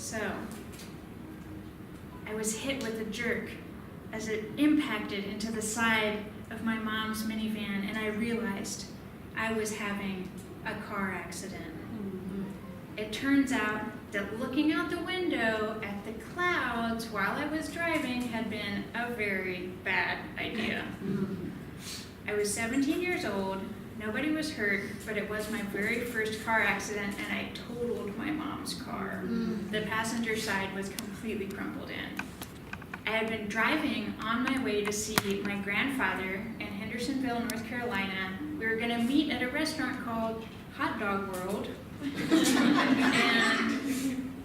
So, I was hit with a jerk as it impacted into the side of my mom's minivan, and I realized I was having a car accident. It turns out that looking out the window at the clouds while I was driving had been a very bad idea. I was 17 years old, nobody was hurt, but it was my very first car accident, and I totaled my mom's car. The passenger side was completely crumpled in. I had been driving on my way to see my grandfather in Hendersonville, North Carolina. We were gonna meet at a restaurant called Hot Dog World.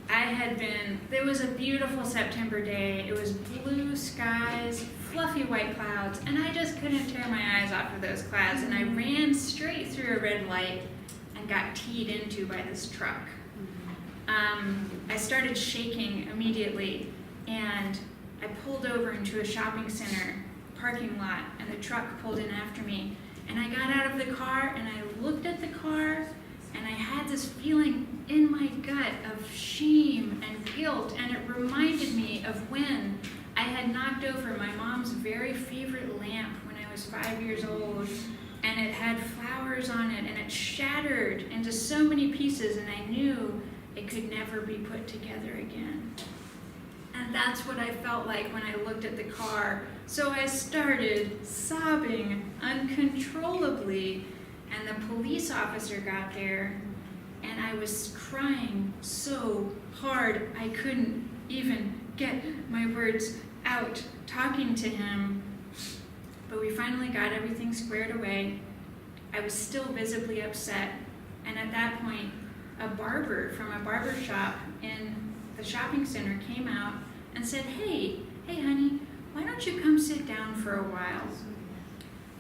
And it was a beautiful September day. It was blue skies, fluffy white clouds, and I just couldn't tear my eyes off of those clouds. And I ran straight through a red light and got teed into by this truck. I started shaking immediately, and I pulled over into a shopping center parking lot, and the truck pulled in after me. And I got out of the car, and I looked at the car, and I had this feeling in my gut of shame and guilt, and it reminded me of when I had knocked over my mom's very favorite lamp when I was 5 years old, and it had flowers on it, and it shattered into so many pieces, and I knew it could never be put together again. And that's what I felt like when I looked at the car. So I started sobbing uncontrollably, and the police officer got there, and I was crying so hard I couldn't even get my words out talking to him. But we finally got everything squared away. I was still visibly upset, and at that point, a barber from a barber shop in the shopping center came out and said, hey honey, why don't you come sit down for a while?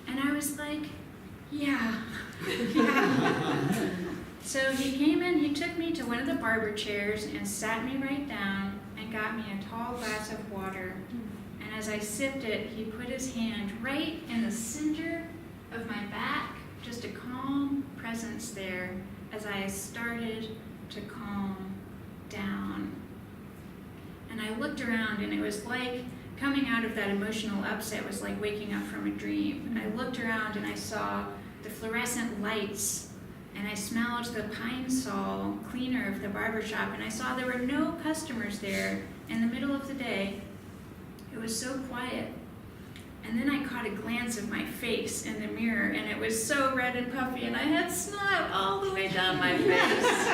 And I was like, yeah. So he came in, he took me to one of the barber chairs and sat me right down and got me a tall glass of water. And as I sipped it, he put his hand right in the center of my back, just a calm presence there as I started to calm down. And I looked around, and it was like coming out of that emotional upset was like waking up from a dream. And I looked around, and I saw the fluorescent lights, and I smelled the Pine Sol cleaner of the barber shop, and I saw there were no customers there in the middle of the day. It was so quiet. And then I caught a glance of my face in the mirror, and it was so red and puffy, and I had snot all the way down my face.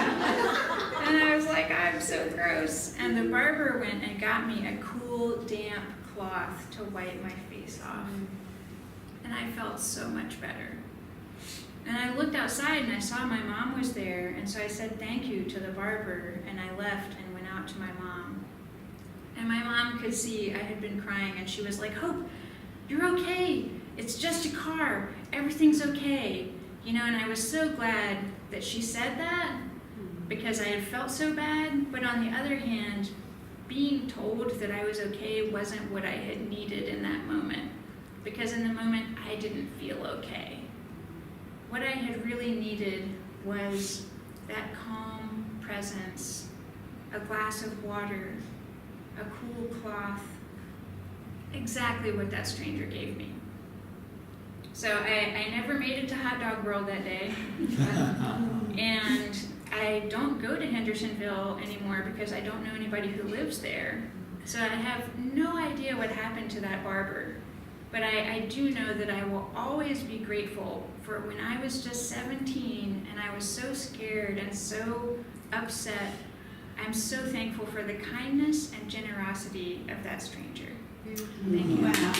And I was like, I'm so gross. And the barber went and got me a cool, damp cloth to wipe my face off. And I felt so much better. And I looked outside, and I saw my mom was there, and so I said thank you to the barber, and I left and went out to my mom. And my mom could see I had been crying, and she was like, Hope, you're okay. It's just a car. Everything's okay. You know, and I was so glad that she said that because I had felt so bad. But on the other hand, being told that I was okay wasn't what I had needed in that moment, because in the moment I didn't feel okay. What I had really needed was that calm presence, a glass of water, a cool cloth, exactly what that stranger gave me. So I never made it to Hot Dog World that day. And I don't go to Hendersonville anymore because I don't know anybody who lives there. So I have no idea what happened to that barber. But I do know that I will always be grateful for when I was just 17 and I was so scared and so upset. I'm so thankful for the kindness and generosity of that stranger. Thank you. Wow.